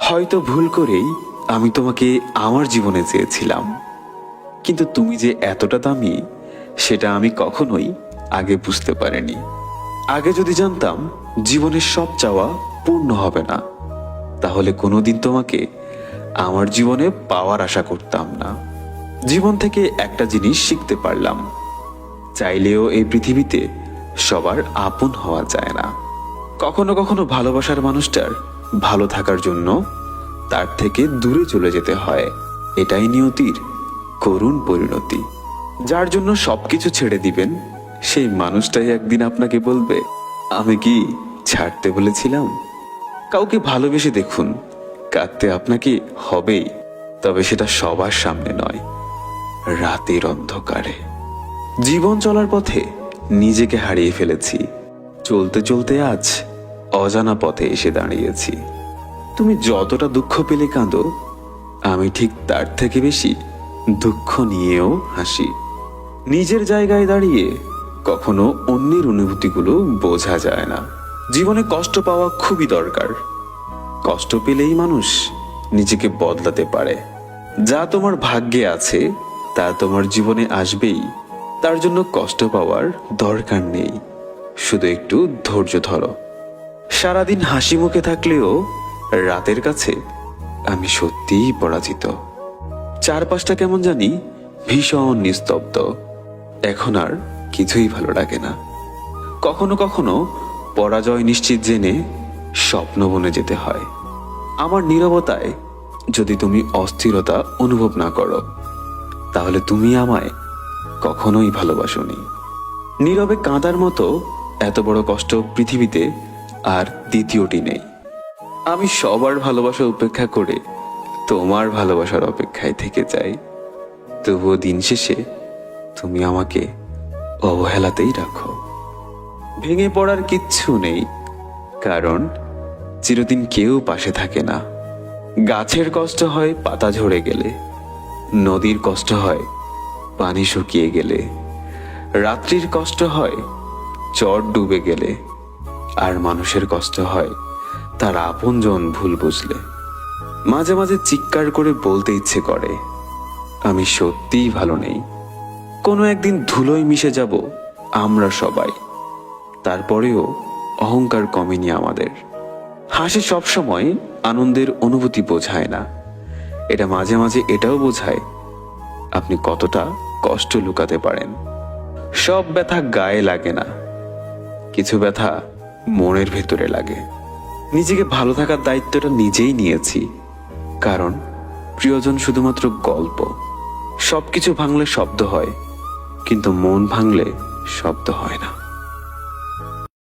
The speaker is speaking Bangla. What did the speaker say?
হয়তো ভুল করেই আমি তোমাকে আমার জীবনে চেয়েছিলাম, কিন্তু তুমি যে এতটা দামি সেটা আমি কখনোই আগে বুঝতে পারিনি। আগে যদি জানতাম জীবনের সব চাওয়া পূর্ণ হবে না, তাহলে কোনোদিন তোমাকে আমার জীবনে পাওয়ার আশা করতাম না। জীবন থেকে একটা জিনিস শিখতে পারলাম, চাইলেও এই পৃথিবীতে সবার আপন হওয়া যায় না। কখনো কখনো ভালোবাসার মানুষটার ভালো থাকার জন্য তার থেকে দূরে চলে যেতে হয়। এটাই নিয়তির করুণ পরিণতি। যার জন্য সবকিছু ছেড়ে দিবেন, সেই মানুষটাই একদিন আপনাকে বলবে, আমি কি ছাড়তে বলেছিলাম? কাউকে ভালোবেসে দেখুন, কাঁদতে আপনাকে হবেই, তবে সেটা সবার সামনে নয়, রাতের অন্ধকারে। জীবন চলার পথে নিজেকে হারিয়ে ফেলেছি, চলতে চলতে আজ অজানা পথে এসে দাঁড়িয়েছি। তুমি যতটা দুঃখ পেলে কাঁদো, আমি ঠিক তার থেকে বেশি দুঃখ নিয়েও হাসি। নিজের জায়গায় দাঁড়িয়ে কখনো অন্যের অনুভূতিগুলো বোঝা যায় না। জীবনে কষ্ট পাওয়া খুবই দরকার। কষ্ট পেলেই মানুষ নিজেকে বদলাতে পারে। যা তোমার ভাগ্যে আছে তা তোমার জীবনে আসবেই, তার জন্য কষ্ট পাওয়ার দরকার নেই। শুধু একটু ধৈর্য ধরো। সারাদিন হাসি মুখে থাকলেও রাতের কাছে আমি সত্যিই পরাজিত। চারপাশটা কেমন জানি ভীষণ নিস্তব্ধ। এখন আর কিছুই ভালো লাগে না। কখনো কখনো পরাজয় নিশ্চিত জেনে স্বপ্ন বনে যেতে হয়। আমার নীরবতায় যদি তুমি অস্থিরতা অনুভব না করো, তাহলে তুমি আমায় কখনোই ভালোবাসোনি। নীরবে কাঁদার মতো এত বড় কষ্ট পৃথিবীতে আর দ্বিতীয়টি নেই। আমি সবার ভালোবাসা উপেক্ষা করে তোমার ভালোবাসার অপেক্ষায় থেকে যাই, তবুও দিন শেষে তুমি আমাকে অবহেলাতেই রাখো। ভেঙে পড়ার কিচ্ছু নেই, কারণ চিরদিন কেউ পাশে থাকে না। গাছের কষ্ট হয় পাতা ঝরে গেলে, নদীর কষ্ট হয় পানি শুকিয়ে গেলে, রাত্রির কষ্ট হয় চর ডুবে গেলে, আর মানুষের কষ্ট হয় তার আপনজন ভুল বুঝলে। মাঝে মাঝে চিৎকার করে বলতে ইচ্ছে করে, আমি সত্যিই ভালো নেই। কোনো একদিন ধুলোয় মিশে যাব আমরা সবাই, তারপরেও অহংকার কমেনি আমাদের। হাসি সবসময় আনন্দের অনুভূতি বোঝায় না, এটা মাঝে মাঝে এটাও বোঝায় আপনি কতটা কষ্ট লুকাতে পারেন। সব ব্যথা গায়ে লাগে না, কিছু ব্যথা মনের ভেতরে লাগে। নিজেকে ভালো থাকার দায়িত্বটা নিজেই নিয়েছি, কারণ প্রিয়জন শুধুমাত্র গল্প। সবকিছু ভাঙলে শব্দ হয়, কিন্তু মন ভাঙলে শব্দ হয় না।